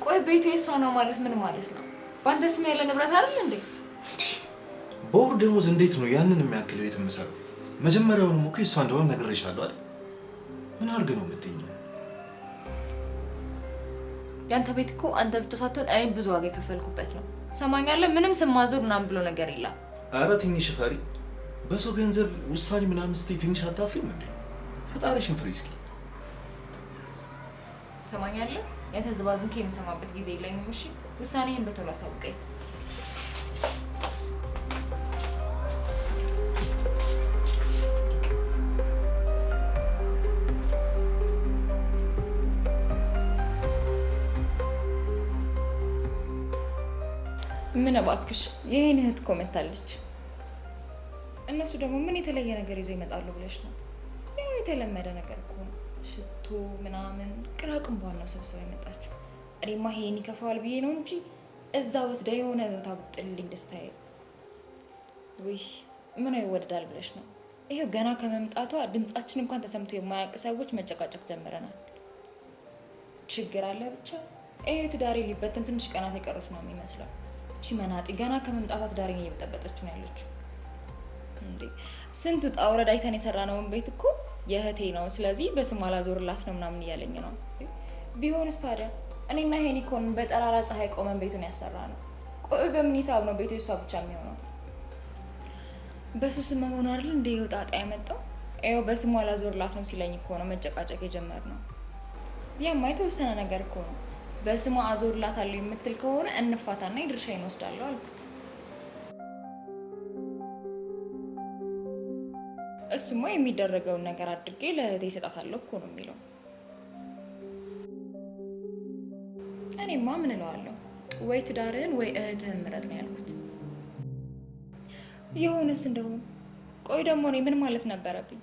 ቆይ ቤቱ የሷ ነው ማለት ምን ማለት ነው? ባንተ ስም ያለ ንብረት አይደል እንዴ? በወር ደሞዝ እንዴት ነው ያንን የሚያክል ቤት የምሰራው? መጀመሪያውንም እኮ እሷ እንደሆነ ነግሬሻለሁ አይደል? ምን አድርግ ነው የምትይኝ? ያንተ ቤት እኮ አንተ ብቻ ሳትሆን እኔ ብዙ ዋጋ የከፈልኩበት ነው። ሰማኛለህ? ምንም ስም ማዞር ምናምን ብሎ ነገር የለም። ኧረ ትንሽ ፈሪ። በሰው ገንዘብ ውሳኔ ምናምን ስትይ ትንሽ አታፍሪም እንዴ? ፈጣሪሽን ፍሪ እስኪ። ሰማኛለህ? ያንተ ዝባዝንኬ የምሰማበት ጊዜ የለኝም። እሺ ውሳኔህን በቶሎ አሳውቀኝ። ምን እባክሽ ይሄን እህት እኮ መታለች። እነሱ ደግሞ ምን የተለየ ነገር ይዞ ይመጣሉ ብለሽ ነው? ያው የተለመደ ነገር እኮ ነው። ሽቶ ምናምን ቅራቅንቧን ነው ሰብስባ የመጣችው። እኔማ ይሄን ይከፋዋል ብዬ ነው እንጂ እዛ ወስዳ የሆነ ቦታ ብጥልልኝ ደስታዬ። ውይ ምን ይወደዳል ብለሽ ነው? ይሄው ገና ከመምጣቷ ድምጻችን እንኳን ተሰምቶ የማያውቅ ሰዎች መጨቃጨቅ ጀምረናል። ችግር አለ ብቻ። ይሄው ትዳሬ ሊበተን ትንሽ ቀናት የቀሩት ነው የሚመስለው። እቺ መናጢ ገና ከመምጣቷ ትዳሬን እየበጠበጠችው ነው ያለችው። እንዴ ስንቱ ጣ ወረድ አይተን የሰራነውን ቤት እኮ የእህቴ ነው፣ ስለዚህ በስሟ ላዞርላት ነው ምናምን እያለኝ ነው። ቢሆንስ ታዲያ እኔና ሄኒኮን በጠራራ ፀሐይ ቆመን ቤቱን ያሰራ ነው። ቆይ በምን ሂሳብ ነው ቤቱ የሷ ብቻ የሚሆነው? በሱ ስም መሆኑ አይደል እንደ ይወጣጣ ያመጣው? ይኸው በስሟ ላዞርላት ነው ሲለኝ እኮ ነው መጨቃጨቅ የጀመርነው። ያማ የተወሰነ ነገር እኮ ነው። በስሟ አዞርላታለሁ የምትል ከሆነ እንፋታና የድርሻዬን ወስዳለሁ አልኩት። እሱማ የሚደረገውን ነገር አድርጌ ለእህቴ እሰጣታለሁ እኮ ነው የሚለው። እኔማ ምን እለዋለሁ? ወይ ትዳርህን ወይ እህትህን ምረጥ ነው ያልኩት። የሆነስ እንደውም ቆይ ደግሞ እኔ ምን ማለት ነበረብኝ?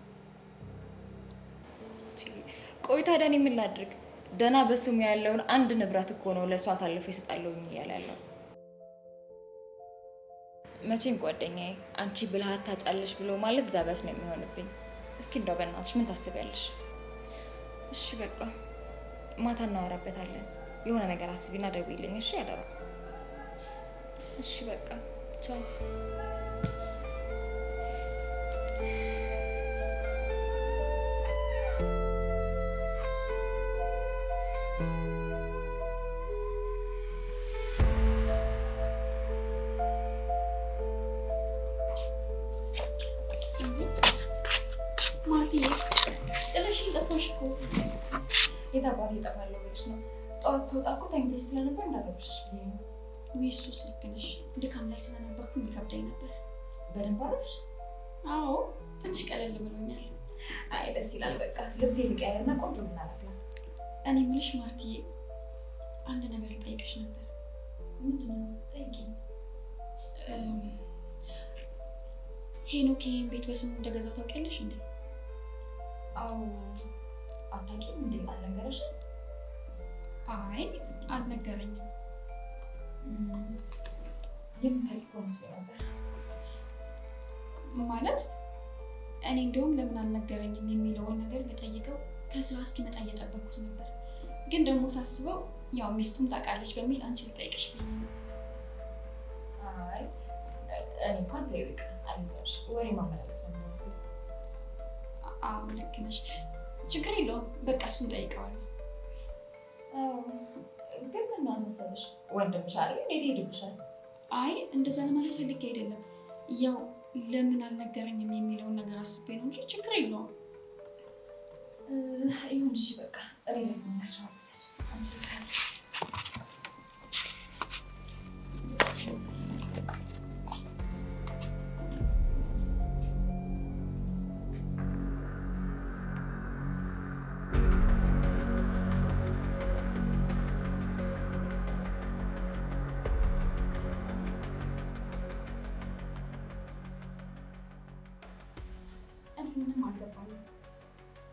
ቆይ ታዲያ እኔ ምን ላድርግ? ደህና በስሙ ያለውን አንድ ንብረት እኮ ነው ለእሱ አሳልፎ ይሰጣለሁ እያለ ያለው። መቼም ጓደኛዬ አንቺ ብልሃት ታጫለሽ ብሎ ማለት ዛበት ነው የሚሆንብኝ። እስኪ እንደው በእናትሽ ምን ታስቢያለሽ? እሺ በቃ ማታ እናወራበታለን። የሆነ ነገር አስቢና ደውይልኝ እሺ? ያደራ። እሺ በቃ ቻው። የታባቴ ይጠፋል ብለሽ ነው? ጠዋት ስወጣ እኮ ተኝተሽ ስለነበር እንዳረብሽሽ ብዬ ነው። ወይ እሱስ ልክ ነሽ። ድካም ላይ ስለነበርኩ የሚከብዳኝ ነበር። በደንብ አረፍሽ? አዎ ትንሽ ቀለል ብሎኛል። አይ ደስ ይላል። በቃ ልብሴ ልቀያየርና ቆንጆ ምናለፍላ። እኔ የምልሽ ማርትዬ አንድ ነገር ልጠይቅሽ ነበር። ምንድን ነው? ጠይቂኝ። ሄኖክ ይሄን ቤት በስሙ እንደገዛው ታውቂያለሽ እንዴ? አዎ አታውቂም እንዴ? አልነገረሽም? አይ አልነገረኝም። የምታውቂው መስሎ ነበር። ማለት እኔ እንደውም ለምን አልነገረኝም የሚለውን ነገር በጠይቀው ከስራ እስኪመጣ እየጠበኩት ነበር። ግን ደግሞ ሳስበው ያው ሚስቱም ታውቃለች በሚል አንቺ ልጠይቅሽ ብዬ ነው። አይ እኔ እንኳን ተይውቅ አልነገርሽ ወሬ ማመላለስ ነው። አዎ ልክ ነሽ። ችግር የለውም በቃ እሱን ጠይቀዋለሁ። ግን ምን አሳሰበሽ? ወንድምሽ አይደል? እንዴት ሄድብሻል? አይ እንደዛ ለማለት ፈልጌ አይደለም። ያው ለምን አልነገረኝም የሚለውን ነገር አስቤ ነው እንጂ ችግር የለውም። ይሁን እሺ በቃ እኔ ደግሞ እናቻውሰድ። ምንም አልገባኝም።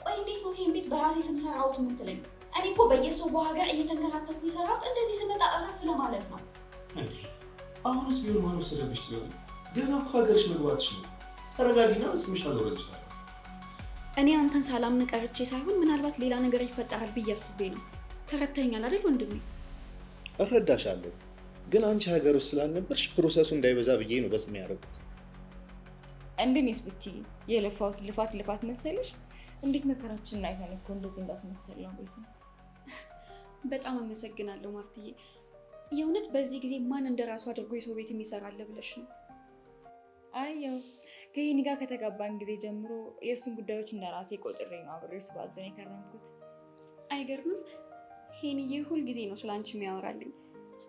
ቆይ እንዴት ነው ይሄን ቤት በራሴ ስም ሰራሁት የምትለኝ? እኔ እኮ በየሰው ሀገር እየተንከራተትኩ የሰራሁት እንደዚህ ስመጣ እረፍ ለማለት ነው። እንዴ አሁንስ ቢሆን ማን ወሰደብሽ? ሲሆን ገና እኮ ሀገርሽ መግባትሽ ነው። ተረጋጊና ስምሽ አዞረልሻለሁ። እኔ አንተን ሳላምን ቀርቼ ሳይሆን ምናልባት ሌላ ነገር ይፈጠራል ብዬ አስቤ ነው። ተረድተኸኛል አይደል ወንድሜ? እረዳሻለሁ፣ ግን አንቺ ሀገር ውስጥ ስላልነበርሽ ፕሮሰሱ እንዳይበዛ ብዬ ነው በስሜ ያደረኩት። እንደኔስ ብትይ የለፋሁት ልፋት መሰለሽ? እንዴት መከራችንን አይተን እኮ እንደዚህ እንዳስመሰልነው ቤቱ። በጣም አመሰግናለሁ ማርትዬ። የእውነት በዚህ ጊዜ ማን እንደራሱ አድርጎ የሰው ቤት የሚሰራለ ብለሽ ነው? አየው ከይኒ ጋር ከተጋባን ጊዜ ጀምሮ የእሱን ጉዳዮች እንደራሴ ቆጥሬ ነው አብሬው ስባዝን የከረምኩት። አይገርምም? ሄኒዬ ሁል ጊዜ ነው ስለ አንቺ የሚያወራልኝ።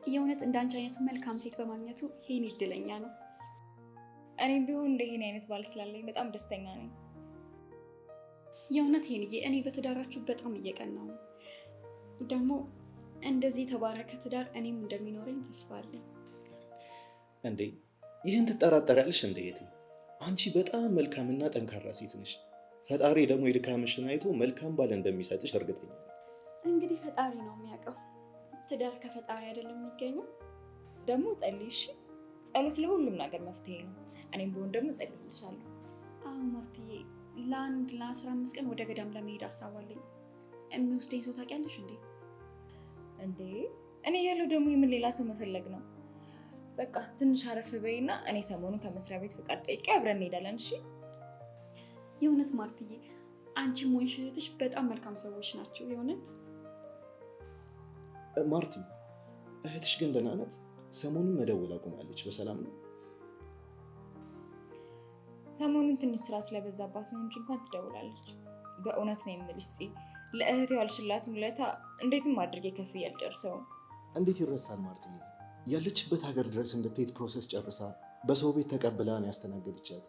የእውነት እንዳንቺ አይነት መልካም ሴት በማግኘቱ ሄኒ እድለኛ ነው። እኔም ቢሆን እንደ ሄኒ አይነት ባል ስላለኝ በጣም ደስተኛ ነኝ። የእውነት ሄኒዬ እኔ በትዳራችሁ በጣም እየቀናሁ ነው። ደግሞ እንደዚህ የተባረከ ትዳር እኔም እንደሚኖረኝ ተስፋ አለኝ። እንዴ ይህን ትጠራጠሪያለሽ እንደ የቴ? አንቺ በጣም መልካምና ጠንካራ ሴት ነሽ። ፈጣሪ ደግሞ የድካምሽን አይቶ መልካም ባል እንደሚሰጥሽ እርግጠኛ ነኝ። እንግዲህ ፈጣሪ ነው የሚያውቀው። ትዳር ከፈጣሪ አይደለም የሚገኘው? ደግሞ ጸልይ እሺ። ጸሎት ለሁሉም ነገር መፍትሄ ነው። እኔም ቢሆን ደግሞ ጸልይልሻለሁ። አዎ ማርትዬ፣ ለ15 ቀን ወደ ገዳም ለመሄድ አሳባለኝ። የሚወስደኝ ሰው ታውቂያለሽ እንዴ? እንዴ እኔ ያለው ደግሞ የምን ሌላ ሰው መፈለግ ነው? በቃ ትንሽ አረፍ በይና እኔ ሰሞኑን ከመስሪያ ቤት ፍቃድ ጠይቄ አብረን እንሄዳለን። እሺ? የእውነት ማርትዬ፣ አንቺም ሆንሽ እህትሽ በጣም መልካም ሰዎች ናቸው። የእውነት ማርቲ፣ እህትሽ ግን ደህና ናት? ሰሞኑን መደወል አቁማለች። በሰላም ነው? ሰሞኑን ትንሽ ስራ ስለበዛባት ነው እንጂ እንኳን ትደውላለች። በእውነት ነው የምልሽ ጽ ለእህቴ ያልሽላትን ውለታ እንዴትም አድርጌ ከፍዬ አልጨርሰውም። እንዴት ይረሳል ማርትዬ? ያለችበት ሀገር ድረስ እንድትሄድ ፕሮሰስ ጨርሳ በሰው ቤት ተቀብላን ያስተናገደቻት፣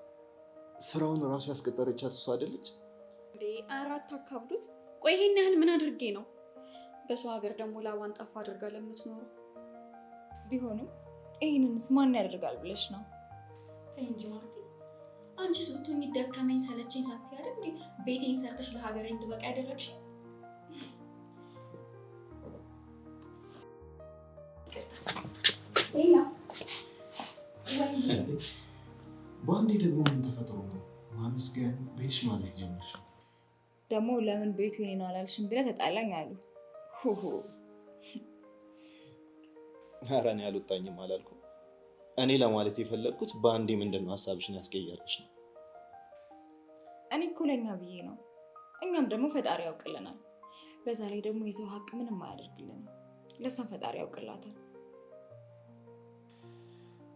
ስራውን ራሱ ያስቀጠረቻት እሷ አይደለች እንዴ? አራት አካብዱት። ቆይ ይሄን ያህል ምን አድርጌ ነው? በሰው ሀገር ደግሞ ላዋን ጠፋ አድርጋ ለምትኖረው። ቢሆንም ይህንንስ ማን ያደርጋል ብለሽ ነው? ተይ እንጂ ማርቲ፣ አንቺስ ብትሆኚ ደከመኝ ሰለቸኝ ሳትይ አይደል እንዴ ቤቴን ሰርተሽ ለሀገሬ እንድበቃ ያደረግሽ? በአንዴ ደግሞ ምን ተፈጥሮ ነው ማመስገን ቤትሽ ማለት ጀመርሽ? ደግሞ ለምን ቤቱ የኔ ነው አላልሽም ብለህ ተጣላኝ አሉ። ኧረ እኔ አልወጣኝም አላልኩም። እኔ ለማለት የፈለግኩት በአንዴ ምንድን ነው ሀሳብሽን ያስቀየረሽ ነው። እኔ እኮ ለእኛ ብዬ ነው። እኛም ደግሞ ፈጣሪ ያውቅልናል። በዛ ላይ ደግሞ የሰው ሀቅ ምንም አያደርግልንም። ለእሷን ፈጣሪ ያውቅላታል።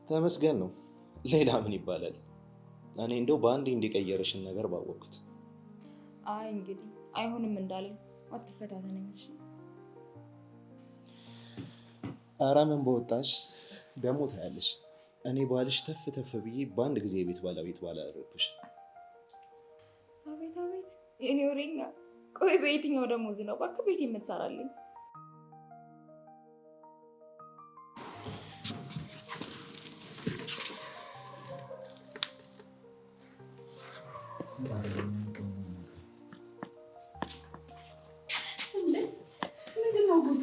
ተመስገን ነው። ሌላ ምን ይባላል? እኔ እንደው በአንዴ እንዲቀየረሽን ነገር ባወቅኩት። አይ እንግዲህ አይሆንም እንዳለን አትፈታተነኝ። ኧረ ምን በወጣሽ ደግሞ ታያለሽ። እኔ ባልሽ ተፍ ተፍ ብዬ በአንድ ጊዜ የቤት ባለቤት ባላደረግኩሽ። አቤት አቤት የኔ ወሬኛ። ቆይ በየትኛው ደሞዝ ነው እባክህ ቤት የምትሰራልኝ? ምንድን ነው ጉዱ?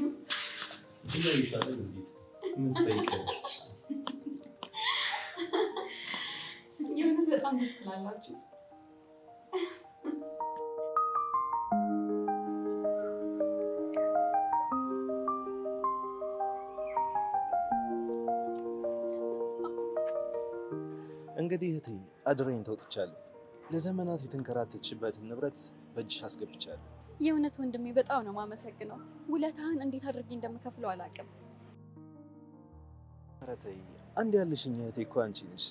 ምን ትጠይቂያለሽ? የእውነት በጣም ደስ ትላላችሁ። እንግዲህ እህቴ አድሬን ተውጥቻለሁ። ለዘመናት የተንከራተትሽበትን ንብረት በእጅሽ አስገብቻለሁ። የእውነት ወንድሜ በጣም ነው የማመሰግነው። ውለታህን እንዴት አድርጌ እንደምከፍለው አላውቅም። ኧረ ተይ፣ አንድ ያለሽኝ እህቴ እኮ አንቺ ነሽ።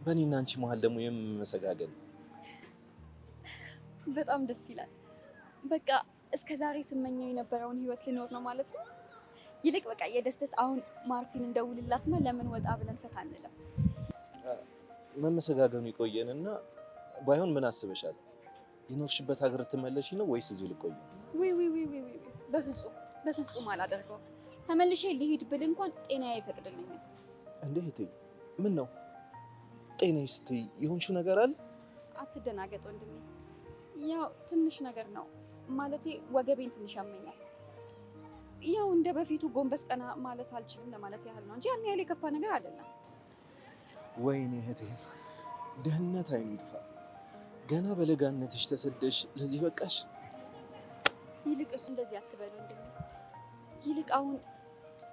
በእኔና አንቺ መሀል ደግሞ የምመሰጋገን። በጣም ደስ ይላል። በቃ እስከ ዛሬ ስመኘው የነበረውን ህይወት ልኖር ነው ማለት ነው። ይልቅ በቃ የደስደስ አሁን ማርቲን እንደውልላትና ለምን ወጣ ብለን ፈታ እንለም። መመሰጋገኑ ይቆየንና ባይሆን ምን አስበሻል? የኖርሽበት ሀገር ትመለሺ ነው ወይስ እዚሁ ልቆይ? በፍጹም አላደርገውም። ተመልሼ ልሂድ ብል እንኳን ጤናዬ አይፈቅድልኝም። እንዴ እህቴ፣ ምን ነው ጤናዬ ስትይ የሆንሽው ነገር አለ? አትደናገጥ ወንድሜ፣ ያው ትንሽ ነገር ነው ማለቴ ወገቤን ትንሽ ያመኛል። ያው እንደ በፊቱ ጎንበስ ቀና ማለት አልችልም ለማለት ያህል ነው እንጂ ያን ያህል የከፋ ነገር አይደለም። ወይኔ እህቴ፣ ድህነት አይኑ ይጥፋ። ገና በለጋነትሽ ተሰደሽ ለዚህ በቃሽ። ይልቅ እሱ እንደዚህ አትበል ወንድሜ። ይልቅ አሁን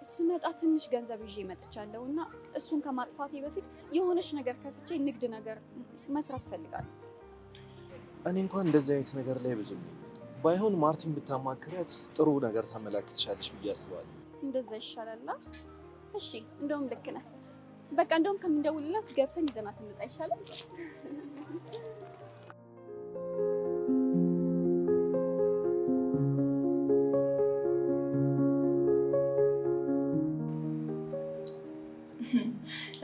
ስመጣ ትንሽ ገንዘብ ይዤ መጥቻለሁ እና እሱን ከማጥፋቴ በፊት የሆነች ነገር ከፍቼ ንግድ ነገር መስራት እፈልጋለሁ። እኔ እንኳን እንደዚህ አይነት ነገር ላይ ብዙም ነኝ። ባይሆን ማርቲን ብታማክሪያት ጥሩ ነገር ታመላክትሻለሽ ብዬ አስባለሁ። እንደዛ ይሻላል። እሺ እንደውም ልክ ነህ። በቃ እንደውም ከምንደውልላት ገብተን ይዘናት እንምጣ ይሻላል።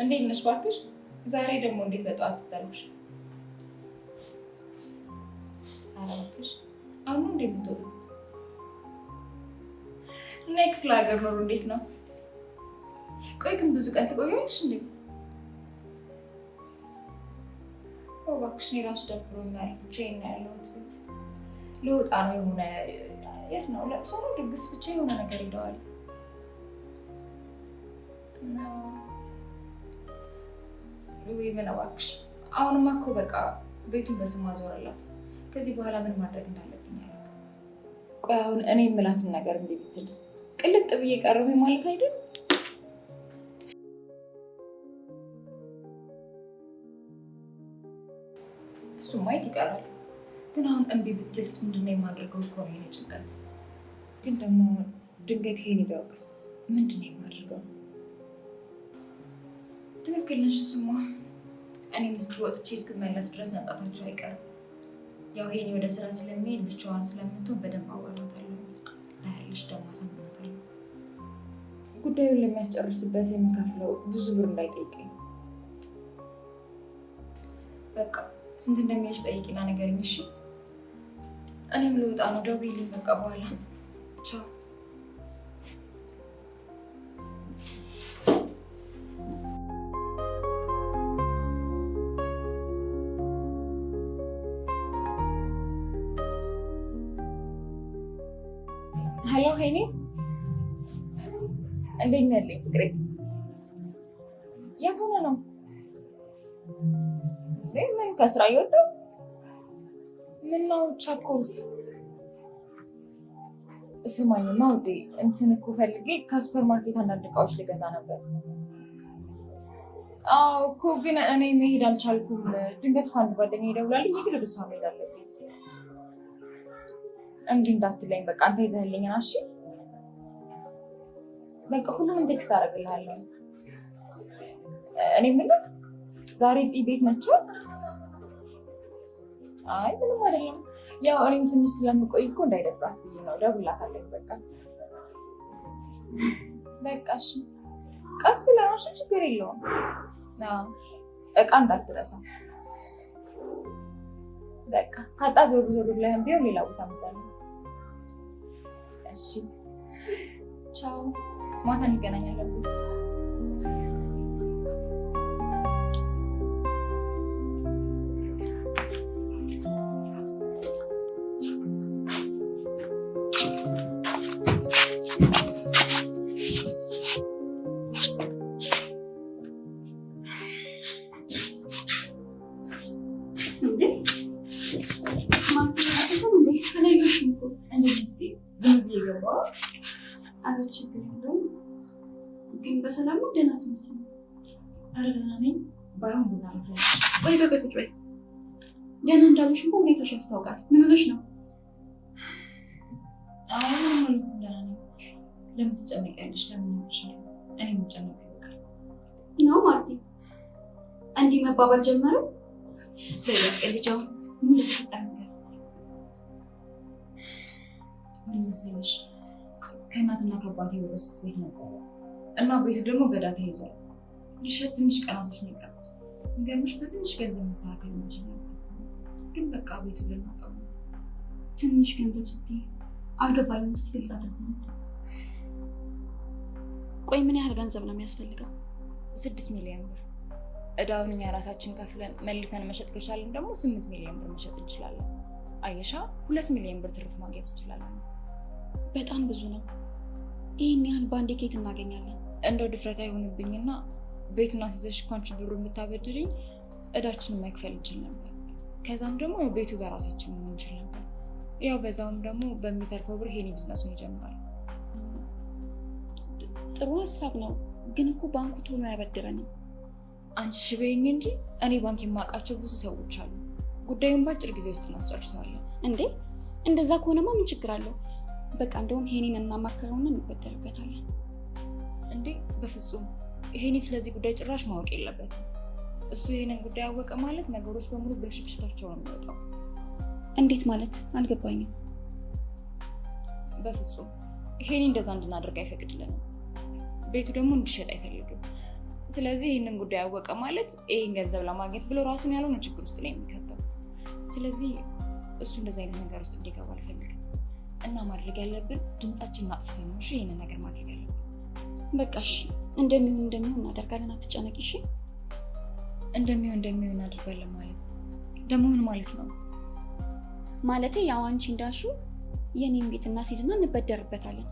እንዴት ነሽ እባክሽ? ዛሬ ደግሞ እንዴት በጠዋት ትዘልሽ? ኧረ እባክሽ አሁን እንዴት የምትወጡት? እና የክፍለ ሀገር ኖሮ እንዴት ነው? ቆይ ግን ብዙ ቀን ትቆያለሽ እንዴ? እባክሽ እኔ እራሱ ደብሮኛል። ብቻዬን ነው ያለሁት ቤት። ልወጣ ነው የሆነ የት ነው ለቅሶ ነው ድግስ ብቻ የሆነ ነገር ሄደዋል። ወይ ምን እባክሽ አሁንማ እኮ በቃ ቤቱን በስሟ አዞረላት። ከዚህ በኋላ ምን ማድረግ እንዳለብኝ አላውቅም። ቆይ አሁን እኔ የምላትን ነገር እንዴ ብትልስ ቅልጥ ብዬ ቀረሁኝ ማለት አይደል? እሱ ማየት ይቀራል። ግን አሁን እምቢ ብትልስ ምንድን ነው የማድርገው እኮ ነው የኔ ጭንቀት። ግን ደግሞ ድንገት ይሄን ቢያውቅስ ምንድን ነው የማድርገው? ትክክል ነሽ። እሱማ እኔም እስኪ ወጥቼ እስክመለስ ድረስ መምጣታቸው አይቀርም። ያው ሄኒ ወደ ስራ ስለሚሄድ ብቻዋን ስለምትሆን በደንብ አዋራታለሁ። ታያለሽ ደግሞ አሳምናታለሁ። ጉዳዩን ለሚያስጨርስበት የሚከፍለው ብዙ ብር እንዳይጠይቀኝ። በቃ ስንት እንደሚልሽ ጠይቂና ንገሪኝ እሺ? እኔም ልወጣ ነው። ደውዪልኝ በቃ በኋላ። ቻው። ሄሎ ሄኒ፣ እንዴት ነህ ያለኝ ፍቅሬ? የት ሆነ ነው? ምን ከስራ እየወጣሁ? ምን ነው ቻኮልክ? ስማኝማ ውዴ፣ እንትን እኮ ፈልጌ ከሱፐር ማርኬት አንዳንድ እቃዎች ልገዛ ነበር። አዎ እኮ ግን እኔ መሄድ አልቻልኩም። ድንገት እኮ አንድ ጓደኛዬ ይደውላልኝ፣ የግድ ወደ እሷ መሄድ አለብኝ። እንዲህ እንዳትለኝ በቃ አንተ ይዘህልኝ ና እሺ? በቃ ሁሉንም ቴክስት አደርግልሃለሁ። እኔ የምልህ ዛሬ ጽ ቤት ነች? አይ ምንም አይደለም። ያው እኔም ትንሽ ስለምቆይ እኮ እንዳይደብራት ብዬ ነው። እደውልላታለሁ በቃ። በቃ እሺ፣ ቀስ ብለህ ነው እሺ? ችግር የለውም። እቃ እንዳትረሳ በቃ። ካጣ ዞር ዞር ብለህም ቢሆን ሌላ ቦታ መዛለሁ። እሺ ቻው፣ ማታ እንገናኛለን። አረ ችግር የለውም። ግን በሰላም ነው? ደህና ትመስል። አረ ደህና ነኝ። ባይሆን ቡና ነው። ቆይ በቃ ቁጭ በይ። ደህና እንዳሉሽ እኮ ሁኔታሽ ያስታውቃል። ምን ሆነሽ ነው? አይ ምንም ደህና ነኝ። ለምን ትጨነቂያለሽ? ለምን ይችላል? እኔ የምጨነቅ ይበቃል ነው ማርቲ። እንዲህ መባባል ጀመረ? ለያቀ ልጅው ምን ተፈጠረ? ምን መሰለሽ ከእናትና ከአባቴ የወረስኩት ቤት ነበረ እና ቤቱ ደግሞ በዕዳ ተይዟል። ሊሸጥ ትንሽ ቀናቶች ነው የቀሩት። የሚገርምሽ በትንሽ ገንዘብ መስተካከል እንችል ነበር፣ ግን በቃ ቤቱ ልናጣው ነው። ትንሽ ገንዘብ ስትይ አልገባኝም። እስኪ ግልጽ አድርጊ። ቆይ ምን ያህል ገንዘብ ነው የሚያስፈልገው? 6 ሚሊዮን ብር። ዕዳውን እኛ ራሳችን ከፍለን መልሰን መሸጥ ከቻለን ደግሞ 8 ሚሊዮን ብር መሸጥ እንችላለን። አየሻ 2 ሚሊዮን ብር ትርፍ ማግኘት እንችላለን። በጣም ብዙ ነው። ይህን ያህል በአንዴ ከየት እናገኛለን? እንደው ድፍረት አይሆንብኝና ቤቱን አስይዘሽ እኮ አንቺ ብሩን ብታበድሪኝ ዕዳችንን መክፈል እንችል ነበር። ከዛም ደግሞ ቤቱ በራሳችን መሆን እንችል ነበር። ያው በዛውም ደግሞ በሚተርፈው ብር ሄኒ ቢዝነሱን ይጀምራል። ጥሩ ሀሳብ ነው፣ ግን እኮ ባንኩ ቶሎ ያበድረናል። አንቺ ሽበይኝ እንጂ እኔ ባንክ የማውቃቸው ብዙ ሰዎች አሉ። ጉዳዩን በአጭር ጊዜ ውስጥ እናስጨርሰዋለን። እንዴ እንደዛ ከሆነማ ምን ችግር አለው? በቃ እንደውም ሄኒን እናማክረውና እንበደርበታለን። እንዴ በፍጹም ሄኒ ስለዚህ ጉዳይ ጭራሽ ማወቅ የለበትም። እሱ ይሄንን ጉዳይ ያወቀ ማለት ነገሮች በሙሉ ብልሽትሽታቸው ነው የሚወጣው። እንዴት ማለት? አልገባኝም። በፍጹም ሄኒ እንደዛ እንድናደርግ አይፈቅድልንም። ቤቱ ደግሞ እንዲሸጥ አይፈልግም። ስለዚህ ይህንን ጉዳይ ያወቀ ማለት ይህን ገንዘብ ለማግኘት ብሎ ራሱን ያልሆነ ችግር ውስጥ ላይ የሚከተው። ስለዚህ እሱ እንደዚ አይነት ነገር ውስጥ እንዲገባ አልፈልግም እና ማድረግ ያለብን ድምጻችንን አጥፍተን ነው ይህንን ነገር ማድረግ ያለብን። በቃ እሺ፣ እንደሚሆን እናደርጋለን። አትጨነቂ እሺ። እንደሚሆን እናደርጋለን ማለት ደግሞ ምን ማለት ነው? ማለቴ ያው አንቺ እንዳልሽው የኔን ቤት እናስይዝና እንበደርበታለን።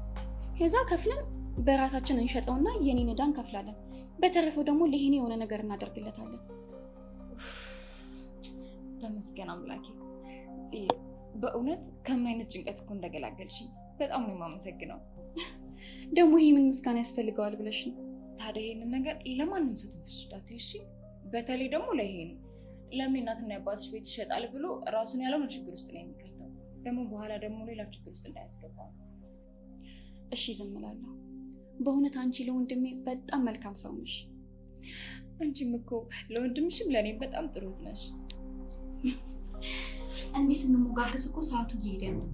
ከዛ ከፍለን በራሳችን እንሸጠውና የኔን ዕዳ እንከፍላለን። በተረፈው ደግሞ ለሄኒ የሆነ ነገር እናደርግለታለን። ተመስገን አምላኬ። በእውነት ከምን አይነት ጭንቀት እኮ እንደገላገልሽኝ በጣም ነው የማመሰግነው። ደግሞ ይሄ ምን ምስጋና ያስፈልገዋል ብለሽ ነው? ታዲያ ይሄንን ነገር ለማንም ሰው ትንፍሽ እንዳትይ እሺ። በተለይ ደግሞ ለሄኒ ለምን እናትና የአባትሽ ቤት ይሸጣል ብሎ ራሱን ያልሆነ ችግር ውስጥ ነው የሚከተው። ደግሞ በኋላ ደግሞ ሌላ ችግር ውስጥ እንዳያስገባ። እሺ ዝም እላለሁ። በእውነት አንቺ ለወንድሜ በጣም መልካም ሰው ነሽ። አንቺም እኮ ለወንድምሽም ለእኔም በጣም ጥሩ ነሽ። እንዲህ ስንሞጋገስ እኮ ሰዓቱ እየሄደ ነው።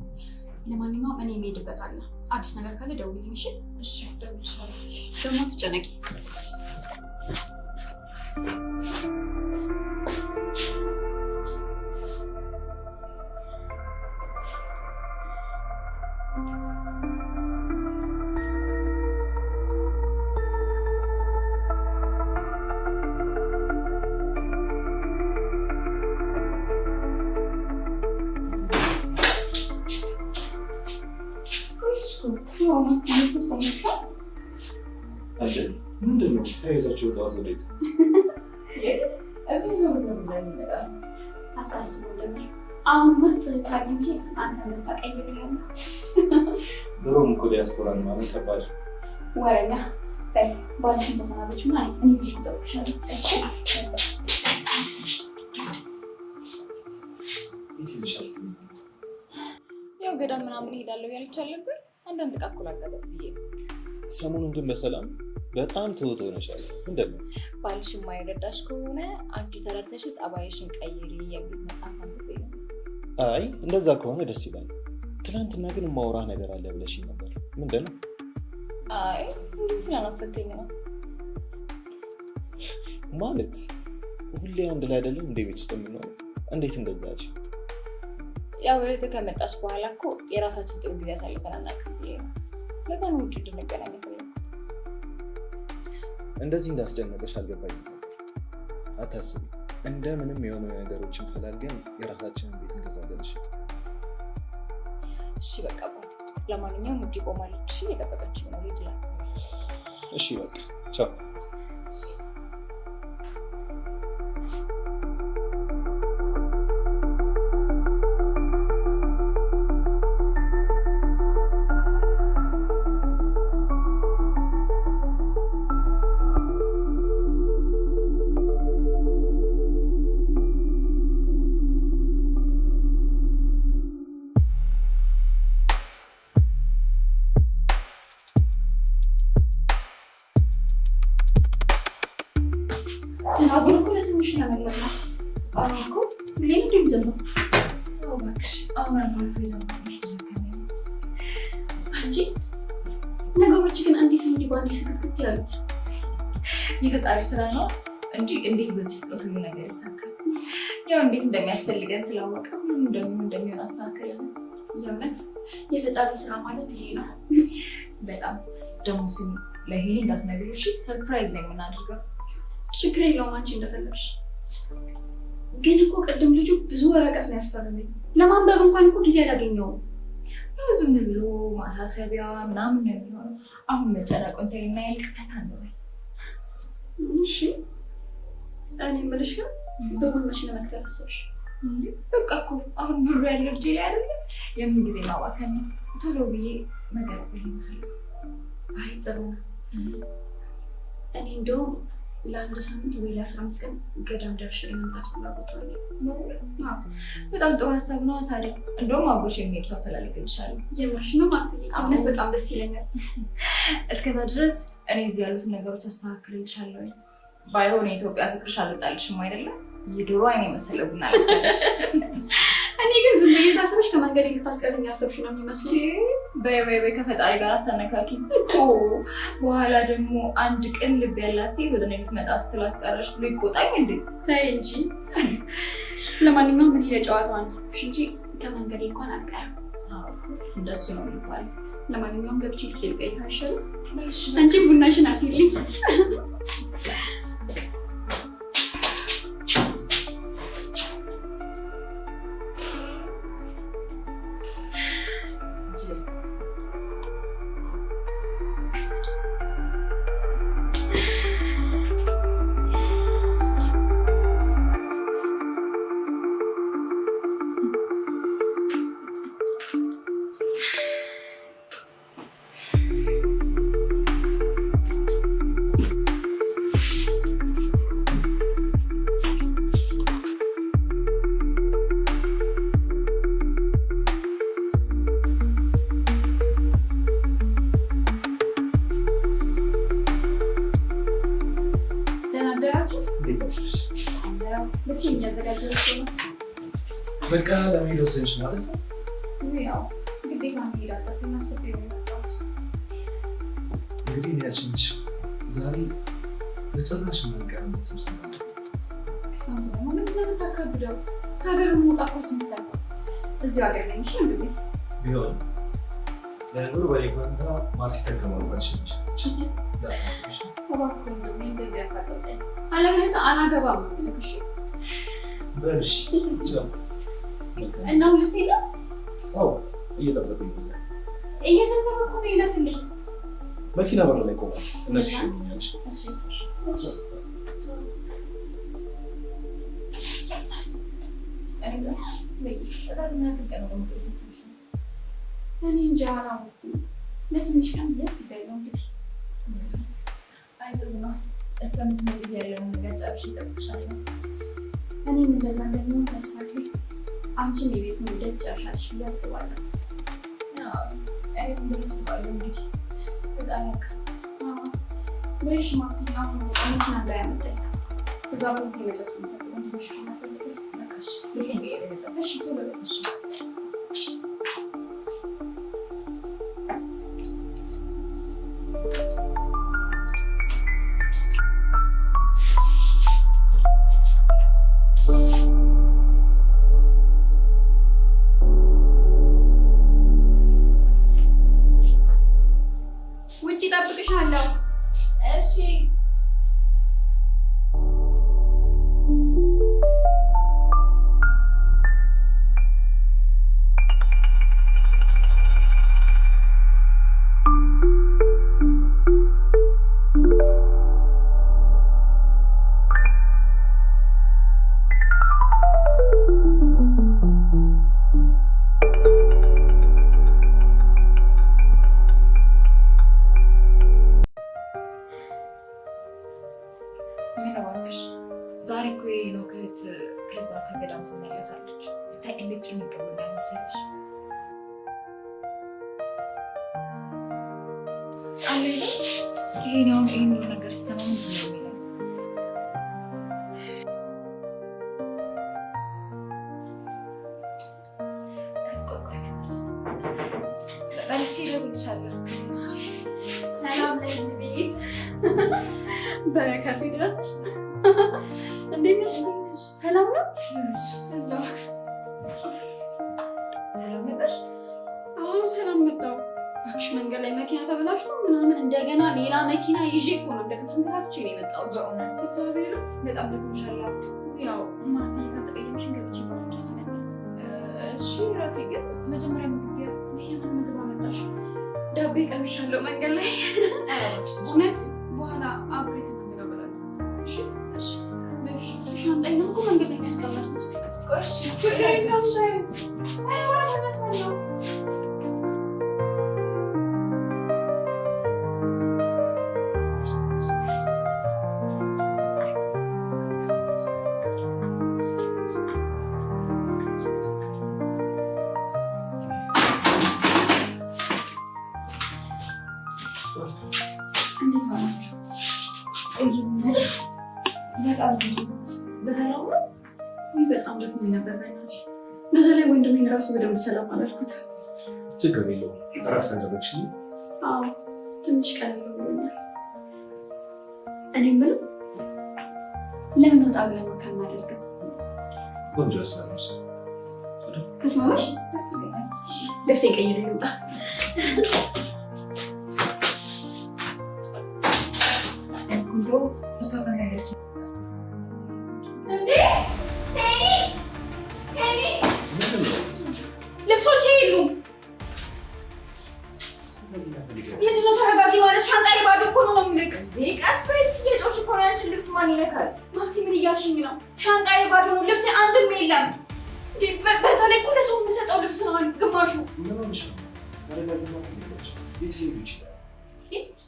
ለማንኛውም እኔ እሄድበታለሁ። አዲስ ነገር ካለ ደውልልኝ እሺ? እሺ ደውልልሻለሁ። ደግሞ አትጨነቂ። ምንድን ነው ተያይዛችሁ ወጣ ወዴት? እዚህ ዞር ዞር እንደሚመጣ አታስቡ። ደግሞ አሁን ምርጥ ታግኝቼ አንተ ነሳ ቀይሬያለሁ። ድሮም እኮ ዲያስፖራን ማለት ከባድ ወረኛ በይ ባልሽን ተሰናበች ማለት እኔ ልጅ ተጠቅሻለሁ። ያው ገዳም ምናምን እሄዳለሁ ያልቻል ነበር። አንዳንድ ዕቃ እኮ ላጋዛት ብዬ ነው። ሰሞኑን ግን በሰላም በጣም ትውት ሆነሻል። ምንድን ነው ባልሽ የማይረዳሽ ከሆነ አንቺ ተረድተሽ ጸባይሽን ቀይሪ የሚል መጽሐፍ አንብቤ ነው። አይ እንደዛ ከሆነ ደስ ይላል። ትናንትና ግን የማውራ ነገር አለ ብለሽኝ ነበር። ምንድን ነው? አይ እንዲሁ ስለናፈቀኝ ነው። ማለት ሁሌ አንድ ላይ አይደለም እንደ ቤት ውስጥ የምንሆነው? እንዴት እንደዛ አልሽ? ያው እህትህ ከመጣች በኋላ እኮ የራሳችን ጥሩ ጊዜ አሳልፈን አናውቅም ብዬ ነው። ለዛ ነው ውጭ እንድንገናኝ የፈለኩት። እንደዚህ እንዳስጨነቀሽ አልገባኝም ነበር። አታስቢ፣ እንደምንም የሆኑ ነገሮችን ፈላልገን የራሳችንን ቤት እንገዛለን። እሺ በቃ አባት፣ ለማንኛውም ውጭ ቆማለች። እሺ የጠበቀችኝ ነው። ልሂድ እላት። እሺ በቃ ቻው። ዝናቡን እኮ ለትንሽ ነው ያመለጥነው። አሁን እኮ ሁሌም እንደሚዘንበው እባክሽ አሁን አልፎ አልፎ ይዘንባል። አንቺ ነገሮች ግን እንዴት ነው እንዲህ በአንዴ ስክትክት ያሉት? የፈጣሪ ስራ ነው እንጂ እንዴት በዚህ ፍጥነት ሁሉ ነገር ይሳካል? ያው እንዴት እንደሚያስፈልገን ስላወቀ ሁሉም እንደሚሆን አስተካከለን። የእውነት የፈጣሪ ስራ ማለት ይሄ ነው። በጣም ደግሞ ስሚ፣ ለሄሊ እንዳትነግሪው እሺ? ሰርፕራይዝ ነው የምናደርገው። ችግር የለውም አንቺ እንደፈለግሽ። ግን እኮ ቅድም ልጁ ብዙ ወረቀት ነው ያስፈረመኝ። ለማንበብ እንኳን እኮ ጊዜ አላገኘውም። ያው ዝም ብሎ ማሳሰቢያ ምናምን ነው የሚሆነው። አሁን መጨነቁን ተይና ያልቅ ፈታ እንበል። እሺ እኔ የምልሽ ግን ብሩን መቼ ለመክፈል አሰብሽ? በቃ እኮ አሁን ብሩ ያለው እጄ ላይ አይደለ? የምን ጊዜ ማባከን ነው። ቶሎ ብዬ መገላገል ይመስላል። አይ ጥሩ ነው። እኔ እንደውም ለአንድ ሳምንት ወይ ለ15 ቀን ገዳም ደርሼ የመምጣት ፍላጎት አለ። በጣም ጥሩ ሀሳብ ነው። ታዲያ እንደውም አብሮሽ የሚሄድ ሰው አፈላልግልሻለሁ። የማሽ ነው ማለት እውነት በጣም ደስ ይለኛል። እስከዛ ድረስ እኔ እዚህ ያሉትን ነገሮች አስተካክልልሻለሁ። ባይሆን የኢትዮጵያ ፍቅርሽ አልወጣልሽም አይደለም? የዶሮ አይኔ መሰለ ቡና አለሽ። እኔ ግን ዝም ብዬ ሳስብሽ ከመንገድ ልታስቀርኝ ያሰብሽ ነው የሚመስለው። በይ ከፈጣሪ ጋር አታነካኪ። በኋላ ደግሞ አንድ ቅን ልብ ያላት ሴት ወደ እኔ ልትመጣ ስትል አስቀረሽ ብሎ ይቆጣኝ እንዴ? ተይ እንጂ። ለማንኛውም ምን ለጨዋታው አንቺ እንጂ ከመንገድ እንኳን አልቀርም። እንደሱ ነው የሚባለው። ለማንኛውም ገብቼ ልብስ ልቀይር አይሻልም? አንቺ ቡናሽን አፍይልኝ። በቃ ለመሄድ ወሰንሽ ማለት ነው? ያው ግዴታ መሄድ አለብኝ። አስቤ ነው የመጣሁት። እንግዲህ ያችንች ዛሬ በጭራሽ የማንቀርበት ስብሰባ ነው። አንተ ደግሞ ምንድን ነው የምታካብደው? ከሀገር መውጣት እኮ አስመሰል። እዚሁ ሀገር ነኝ። እሺ እንዴ ቢሆን ለነገሩ በሌኳንታ ማርሲ ተከማሩበት ሽንች እባክህ ወንድሜ እንደዚህ አታውቀኝ። አለበለዚያ አላገባም ነው የምልህ። እሺ በልሽ እና ሁለቴ ነው? አዎ እየጠበቁኝ ነው። እየዘነበ እኮ ነው። ይለፍልኝ። መኪና በር ላይ ቆሟል። እነሱ ይሸኙኛል። እሺ እኔ እንጃ አላወኩም። ለትንሽ ቀን አስቤያለሁ። እንግዲህ አይ ጥሩ ነው። እስከምትመጪ እዚህ ያለውን ነገር ጨርሼ እጠብቅሻለሁ። እኔም እንደዛ እንደሚሆን ተስፋ አለኝ። አንቺም የቤቱን ውደት ጨርሻለሽ ብዬ አስባለሁ። አስባለሁ እንግዲህ በጣም በሽ ማክኛው መኪና እንዳያመጣኝ እዛ በዚህ መድረስ ነው ትንሽ ማፈልግ ነካሽ ለዚህ እሺ ቶሎ እሺ ውጪ እጠብቅሻለሁ። እሺ ዛሬ እኮ የሄኖክ እህት ከዛ ከገዳም ትመለሳለች። ብታይ እንድጭ የሚቀበል መሰለሽ አለ ይሄን ነገር ሲሰማ ምንድን ነው የሚለው? መልሼ እደውልልሻለሁ። ሰላም ለዚህ ቤት በረከቱ ይድረስሽ። እንዴት ነሽ? ሰላም ነው? ሰላም መጣሽ? አዎ ሰላም መጣሁ። እባክሽ መንገድ ላይ መኪና ተበላሽቶ ምናምን እንደገና ሌላ መኪና ይዤ እኮ ነው እንደተንከራትቼ ነው የመጣሁት። በእውነት እግዚአብሔር በጣም ደክሞሻል። ያው ማርትዬ ካልተቀየምሽን ገብቼ ባፍ ደስ ይለኛል። እሺ ረፊ፣ ግን መጀመሪያ ምግብ ይሄንን ምግብ አመጣሽ? ዳቤ ቀምሻለሁ መንገድ ላይ እውነት። በኋላ አብሬ ተመገበላለሁ። እሺ እሺ ሻንጣዬን እኮ መንገድ ላይ ያስቀመጥኩት። እሺ ችግር የለውም። አይ ወራ ተነሳለሁ። እንዴት ዋላችሁ? በሰላም ነው? በጣም ደክሞኝ ነበር በእናትሽ። በዛ ላይ ወንድሜን ራሱ በደንብ ሰላም አላልኩት። ችግር የለውም። እረፍት አደረግሽ? አዎ ትንሽ ቀለል ብሎኛል። እኔ የምለው ለምን ወጣ ብለን ወክ አናደርግም? ቆንጆ ሀሳብ ነው። ተስማማሽ? ደስ ይለኛል። ልብሴ ቀይሬ ልውጣ። እሷ ከነገር ልብሶቼ የሉም። ምንድነው? ተረጋጊ ማለት ሻንጣዬ ባዶ እኮ ነው የምልክ። ቀስ በይ እስኪ፣ እየጮሽ እኮ ነው። ያንቺን ልብስ ማን ይነካል? ማርቲ ምን እያልሽኝ ነው? ሻንጣዬ ባዶ ነው፣ ልብሴ አንድም የለም። በዛ ላይ እኮ ለሰው የምሰጠው ልብስ ነው ግማሹ።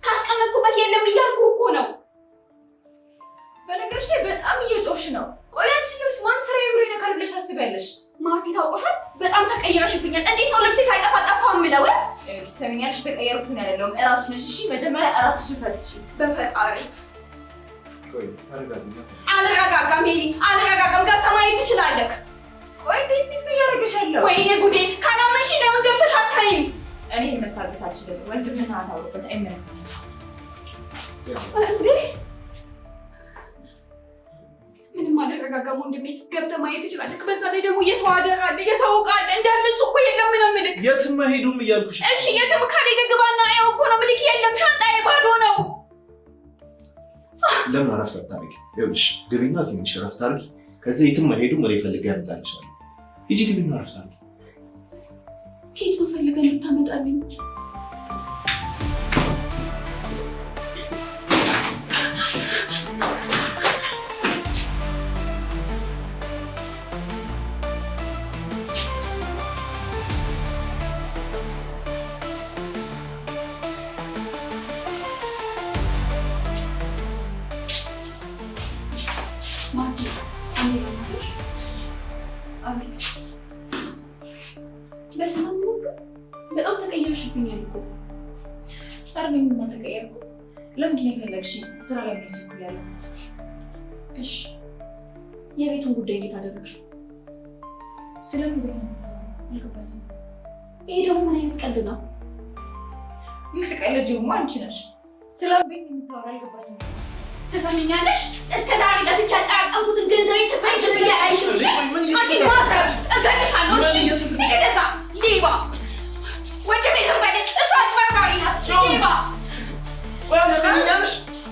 ካስቀመጥኩበት የለም እያልኩ እኮ ነው። በነገርሽ ላይ በጣም እየጮሽ ነው። ቆይ ያንቺን ልብስ ማን ስራዬ ብሎ ይነካል ብለሽ ታስቢያለሽ? ማርቲ ታውቆሻል፣ በጣም ተቀይረሽብኛል። እንዴት ነው ልብሴ ሳይጠፋ ጠፋ የምለው? ሰሚኛልሽ? ተቀየርኩትን አይደለሁም፣ እራስሽ ነሽ። እሺ መጀመሪያ እራስሽን ፈትሽ። በፈጣሪ አልረጋጋም። ሄሊ አልረጋጋም። ገብተህ ማየት ትችላለህ። ቆይ እንዴት ነው እያደረገሽ ያለው? ወይኔ ጉዴ! ካላመንሽ ለምን ገብተሽ አታይም? እኔ መታገስ አልችልም። ወንድምህን አታውቅበት። አይመለከትም እንዴ? ምንም አልረጋጋም ወንድሜ። ገብተህ ማየት ትችላለህ። በዛ ላይ ደግሞ የሰው አደራ አለ፣ የሰው ዕቃ አለ። እንዳለ እሱ እኮ የለም ነው የምልህ። የትም አይሄዱም እያልኩሽ። እሺ የትም ካልሄደ ግባና ያው እኮ ነው የምልህ። የለም ሻንጣዬ ባዶ ነው። ለምን እረፍት አታደርጊ? ይኸውልሽ ግቢና ትንሽ እረፍት አድርጊ። ከዚያ የትም አይሄዱም። እኔ ፈልጌ አመጣልሻለሁ። ሂጂ ግቢና እረፍት አድርጊ። ከየት ነው ፈልገህ የምታመጣልኝ? በሰላም ነው? በጣም ተቀየርሽብኛል እኮ። ኧረ እኔ ምንም አልተቀየርኩም። ለምንድን ነው የፈለግሽኝ? ስራ ላይ ነው ቸኩያለሁ። እሺ የቤቱን ጉዳይ እንዴት አደረግሽው? ስለምን ቤት ነው የምታወራው? አልገባኝም። ይሄ ደግሞ ምን አይነት ቀልድ ነው? የምትቀልጂውማ አንቺ ነሽ። ስለ ቤት ነው የምታወራው? አልገባኝም። ትሰሚኛለሽ? እስከ ዛሬ ለፍቻ ያጠራቀምኩትን ገንዘቤን ስትበይ ዝም ብዬ አላይሽም። እሺ አንቺ ማትረቢ እገልሻለሁ። እሺ እገዛ ሌባ ወንድሜ ዝም በለኝ። እሷ አጭበርባሪ ናት። ሌባ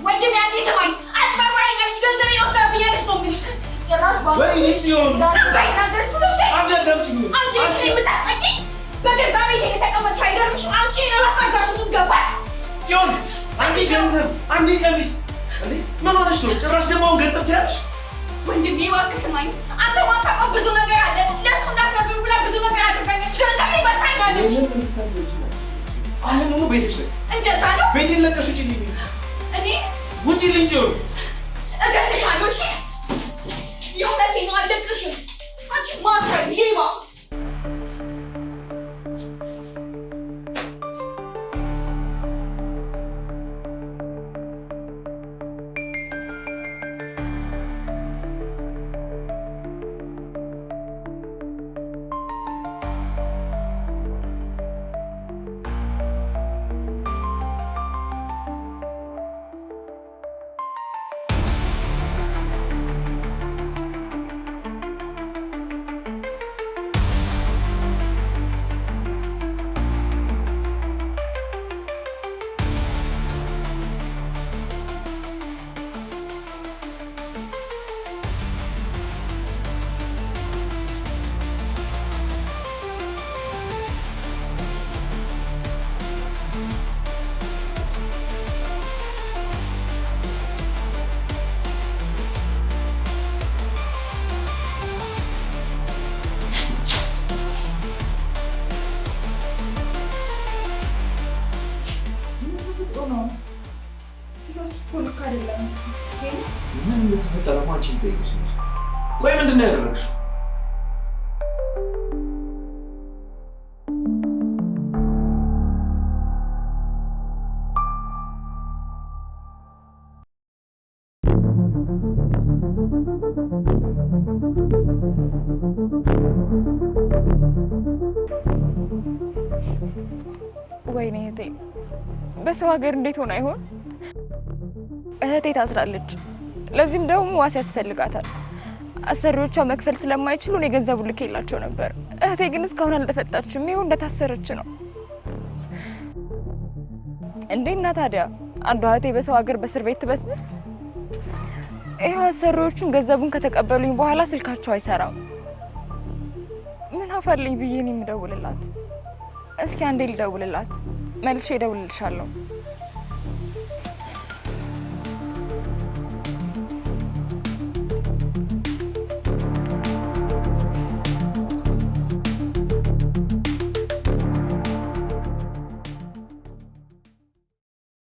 ወንድሜ አንዴ ስማኝ። አጭበርባሪ ነች። ገንዘቤን ወስዳብኛለች ነው የምልሽ። ጭራሽ አንቺ የምታስጠቂኝ በገዛ ቤቴ የተቀመጥሽ አይገርምሽም? አንቺ ለማስጠጋሽ ምትገባል ሲሆን አንዴ ገንዘብ አንዴ ቀሚስ ምን ሆነሽ ነው? ጭራሽ ደግሞ አሁን ገንዘብ ትያለሽ? ወንድሜ እባክህ ስማኝ። አንተ ማታውቀው ብዙ ነገር አለ። ለእሱ እንዳትነግሪው ብላ ብዙ ነገር አድርጋለች። ገንዘብ ይበታኛለች። አሁኑኑ ቤትሽ ነኝ። እንደዛ ነው? ቤቴን ለቀሽ ውጪልኝ። እኔ ውጪልኝ ሲሆን እገልሻለሁ። እሺ የእውነቴን ነው። አልለቅሽም። አንቺ ማትረቢ ሌባ ምን እንደተፈጠረ አንቺ ልጠይቅሽ ነሽ? ቆይ ምንድን ነው ያደረግሽው? በሰው ሀገር እንዴት ሆነ አይሆን? እህቴ ታስራለች። ለዚህም ደግሞ ዋስ ያስፈልጋታል። አሰሪዎቿ መክፈል ስለማይችሉ እኔ ገንዘቡን ልኬላቸው ነበር። እህቴ ግን እስካሁን አልተፈታችም። ይኸው እንደታሰረች ነው። እንዴና ታዲያ አንዷ እህቴ በሰው ሀገር በእስር ቤት ትበስብስ? ይኸው አሰሪዎቹን ገንዘቡን ከተቀበሉኝ በኋላ ስልካቸው አይሰራም። ምን አፋልኝ ብዬ ነው የምደውልላት? እስኪ አንዴ ልደውልላት፣ መልሼ እደውልልሻለሁ።